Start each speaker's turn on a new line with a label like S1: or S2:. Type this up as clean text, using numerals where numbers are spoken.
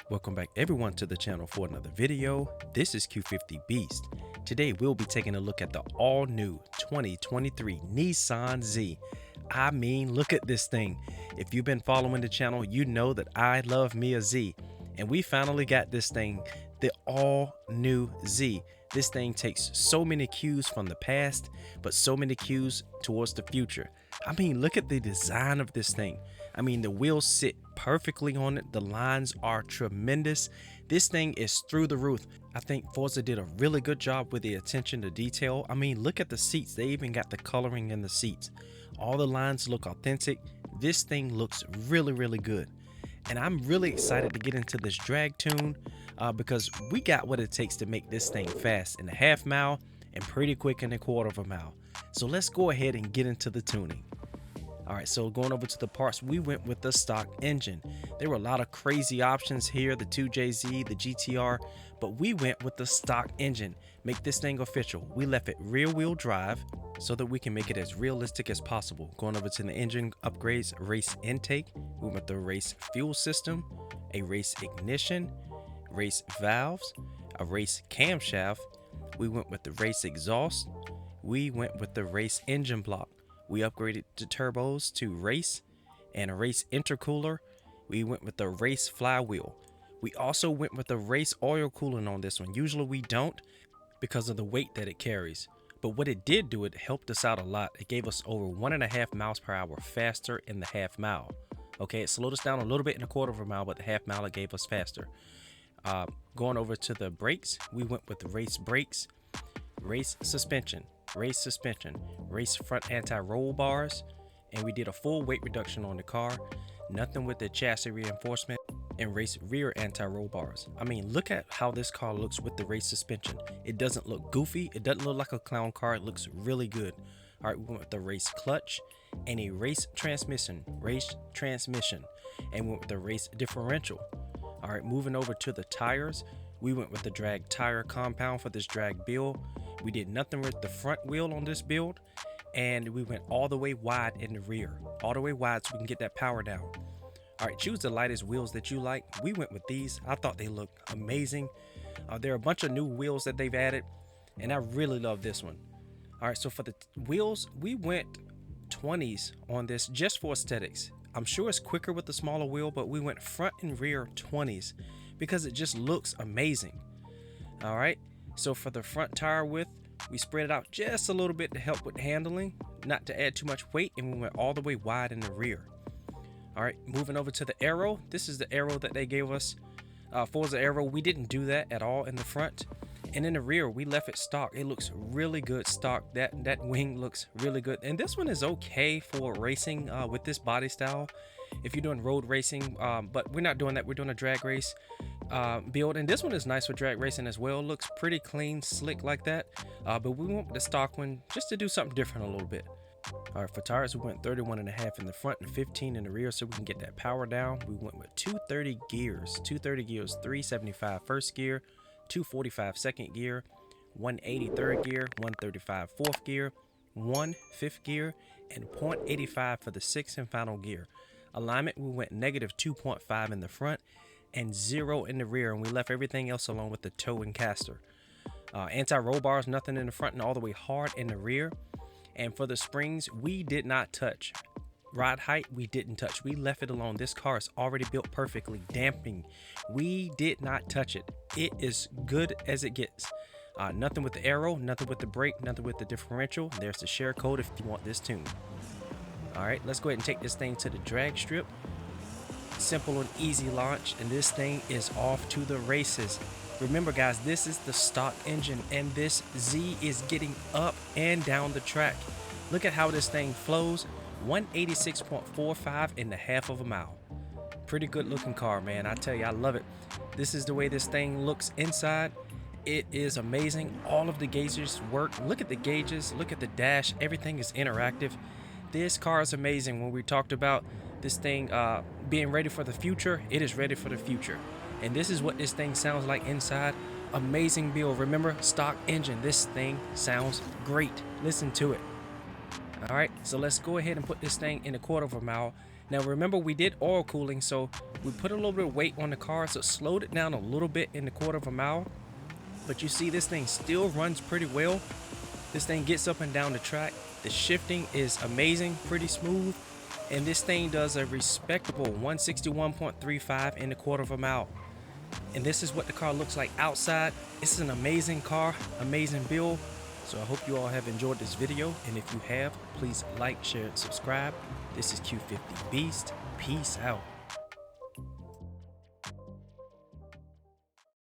S1: Welcome back everyone to the channel for another video. This is Q50 Beast. Today we'll be taking a look at the all new 2023 Nissan Z. I mean, look at this thing. If you've been following the channel, you know that I love me a Z. And we finally got this thing, the all new Z. This thing takes so many cues from the past, but so many cues towards the future. I mean, look at the design of this thing. I mean, the wheels sit perfectly on it. The lines are tremendous. This thing is through the roof. I think Forza did a really good job with the attention to detail. I mean, look at the seats. They even got the coloring in the seats. All the lines look authentic. This thing looks really, really good. And I'm really excited to get into this drag tune because we got what it takes to make this thing fast in a half mile and pretty quick in a quarter of a mile. So let's go ahead and get into the tuning. Alright, so going over to the parts, we went with the stock engine. There were a lot of crazy options here, the 2JZ, the GTR, but we went with the stock engine. Make this thing official. We left it rear wheel drive so that we can make it as realistic as possible. Going over to the engine upgrades, race intake, we went with the race fuel system, a race ignition, race valves, a race camshaft. We went with the race exhaust. We went with the race engine block. We upgraded the turbos to race and a race intercooler. We went with the race flywheel. We also went with the race oil coolant on this one. Usually we don't because of the weight that it carries. But what it did do, it helped us out a lot. It gave us over 1.5 miles per hour faster in the half mile. Okay, it slowed us down a little bit in a quarter of a mile, but the half mile it gave us faster. Going over to the brakes, we went with the race brakes, race suspension, race front anti-roll bars, and we did a full weight reduction on the car. Nothing with the chassis reinforcement, and race rear anti-roll bars. I mean, look at how this car looks with the race suspension. It doesn't look goofy. It doesn't look like a clown car. It looks really good. All right, we went with the race clutch and a race transmission, and we went with the race differential. All right, moving over to the tires, we went with the drag tire compound for this drag build. We did nothing with the front wheel on this build, and we went all the way wide in the rear, all the way wide so we can get that power down. All right, choose the lightest wheels that you like. We went with these. I thought they looked amazing. There are a bunch of new wheels that they've added, and I really love this one. All right, so for the wheels, we went 20s on this just for aesthetics. I'm sure it's quicker with the smaller wheel, but we went front and rear 20s because it just looks amazing. All right, so for the front tire width, we spread it out just a little bit to help with handling, not to add too much weight, and we went all the way wide in the rear. All right, moving over to the arrow. This is the arrow that they gave us. Forza arrow, we didn't do that at all in the front. And in the rear, we left it stock. It looks really good stock. That wing looks really good. And this one is okay for racing with this body style if you're doing road racing, but we're not doing that. We're doing a drag race build, and this one is nice for drag racing as well. Looks pretty clean, slick like that, but we went with the stock one just to do something different a little bit. All right, for tires, we went 31.5 in the front and 15 in the rear so we can get that power down. We went with 230 gears, 375 first gear, 245 second gear, 180 third gear, 135 fourth gear, 1 fifth gear, and 0.85 for the sixth and final gear. Alignment, we went negative 2.5 in the front and 0 in the rear, and we left everything else along with the toe and caster. Anti-roll bars, nothing in the front and all the way hard in the rear. And for the springs, we did not touch. Ride height, we didn't touch. We left it alone. This car is already built perfectly. Damping, we did not touch it. It is good as it gets. Nothing with the arrow, nothing with the brake, nothing with the differential. There's the share code if you want this tune. All right, let's go ahead and take this thing to the drag strip. Simple and easy launch, and this thing is off to the races. Remember guys, this is the stock engine, and this Z is getting up and down the track. Look at how this thing flows. 186.45 in the half of a mile. Pretty good looking car, man. I tell you, I love it. This is the way this thing looks inside. It is amazing. All of the gauges work. Look at the gauges, look at the dash. Everything is interactive. This car is amazing. When we talked about this thing being ready for the future, it is ready for the future. And this is what this thing sounds like inside. Amazing build. Remember, stock engine. This thing sounds great. Listen to it. All right, so let's go ahead and put this thing in a quarter of a mile Now remember, we did oil cooling, so we put a little bit of weight on the car, so it slowed it down a little bit in the quarter of a mile. But you see, this thing still runs pretty well. This thing gets up and down the track. The shifting is amazing, pretty smooth. And this thing does a respectable 161.35 in the quarter of a mile. And this is what the car looks like outside. It's an amazing car, amazing build. So I hope you all have enjoyed this video. And if you have, please like, share, and subscribe. This is Q50 Beast. Peace out.